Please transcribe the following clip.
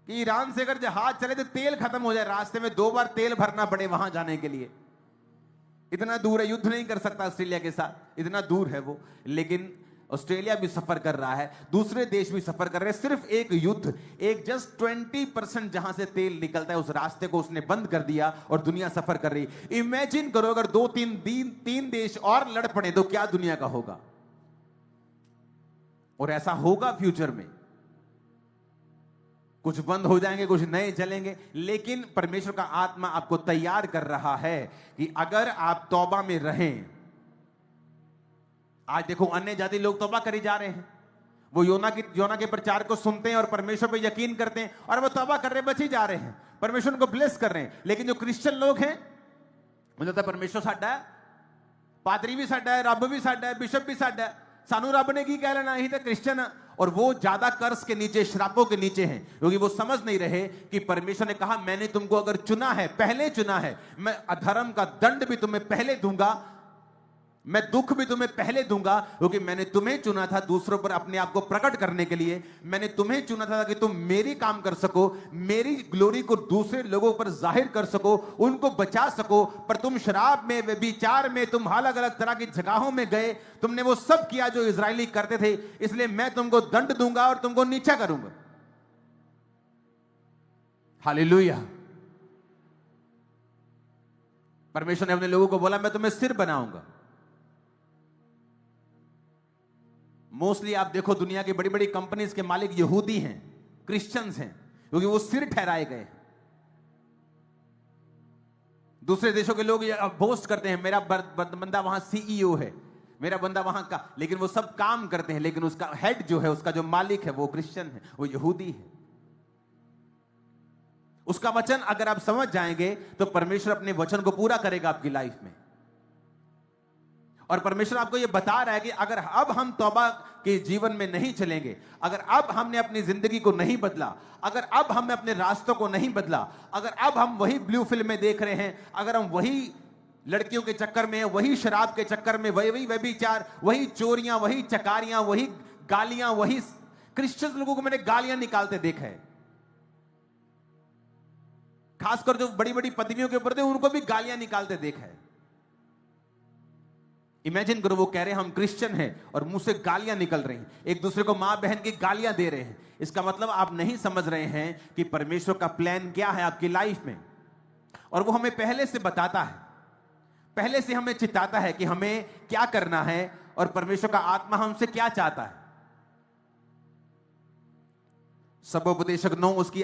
कि ईरान से अगर जहाज चले तो तेल खत्म हो जाए, रास्ते में 2 बार तेल भरना पड़े वहां जाने के लिए। इतना दूर है, युद्ध नहीं कर सकता ऑस्ट्रेलिया के साथ, इतना दूर है वो। लेकिन ऑस्ट्रेलिया भी सफर कर रहा है, दूसरे देश भी सफर कर रहे हैं। सिर्फ एक युद्ध, एक जस्ट 20% जहां से तेल निकलता है उस रास्ते को उसने बंद कर दिया और दुनिया सफर कर रही। इमेजिन करो अगर 2-3 देश और लड़ पड़े तो क्या दुनिया का होगा। और ऐसा होगा फ्यूचर में, कुछ बंद हो जाएंगे, कुछ नए चलेंगे। लेकिन परमेश्वर का आत्मा आपको तैयार कर रहा है कि अगर आप तौबा में रहें। आज देखो अन्य जाति लोग तौबा करी जा रहे हैं, वो योना के प्रचार को सुनते हैं और परमेश्वर पे यकीन करते हैं और वो तौबा कर रहे बच ही जा रहे हैं, परमेश्वर को ब्लेस कर रहे हैं। लेकिन जो क्रिश्चियन लोग हैं, मुझे लगता है परमेश्वर साडा है, पादरी भी साडा है, रब भी साडा है, बिशप भी साडा है, सानू रब ने की कह लेना, ही तो क्रिश्चियन है। और वो ज्यादा कर्ज के नीचे, श्रापों के नीचे हैं, क्योंकि वो समझ नहीं रहे कि परमेश्वर ने कहा मैंने तुमको अगर चुना है, पहले चुना है, मैं अधर्म का दंड भी तुम्हें पहले दूंगा, मैं दुख भी तुम्हें पहले दूंगा, क्योंकि मैंने तुम्हें चुना था दूसरों पर अपने आप को प्रकट करने के लिए। मैंने तुम्हें चुना था कि तुम मेरी काम कर सको, मेरी ग्लोरी को दूसरे लोगों पर जाहिर कर सको, उनको बचा सको। पर तुम शराब में, व्यभिचार में, तुम अलग अलग तरह की जगहों में गए, तुमने वो सब किया जो इजरायली करते थे, इसलिए मैं तुमको दंड दूंगा और तुमको नीचा करूंगा। हालेलुया। परमेश्वर ने अपने लोगों को बोला मैं तुम्हें सिर बनाऊंगा। मोस्टली आप देखो दुनिया की बड़ी बड़ी कंपनीज के मालिक यहूदी हैं, क्रिश्चियंस हैं, क्योंकि वो सिर ठहराए गए। दूसरे देशों के लोग बोस्ट करते हैं मेरा बंदा वहां सीईओ है, मेरा बंदा वहां का, लेकिन वो सब काम करते हैं, लेकिन उसका हेड जो है, उसका जो मालिक है वो क्रिश्चियन है, वो यहूदी है। उसका वचन अगर आप समझ जाएंगे तो परमेश्वर अपने वचन को पूरा करेगा आपकी लाइफ में। और परमेश्वर आपको यह बता रहा है कि अगर अब हम तौबा के जीवन में नहीं चलेंगे, अगर अब हमने अपनी जिंदगी को नहीं बदला, अगर अब हमने अपने रास्तों को नहीं बदला, अगर अब हम वही ब्लू फिल्में देख रहे हैं, अगर हम वही लड़कियों के चक्कर में, वही शराब के चक्कर में, वही व्यभिचार, वही चोरियां, वही चकारियां, वही गालियां, वही क्रिश्चियन लोगों को मैंने गालियां निकालते देखा है, खासकर जो बड़ी बड़ी पदवियों के ऊपर थे उनको भी गालियां निकालते देखा है। इमेजिन करो, वो कह रहे हैं हम क्रिश्चियन हैं और मुंह से गालियां निकल रही हैं, एक दूसरे को मां बहन की गालियां दे रहे हैं। इसका मतलब आप नहीं समझ रहे हैं कि परमेश्वर का प्लान क्या है आपकी लाइफ में। और वो हमें पहले से बताता है, पहले से हमें चिताता है कि हमें क्या करना है और परमेश्वर का आत्मा हमसे क्या चाहता है। सबोपदेशक 9 उसकी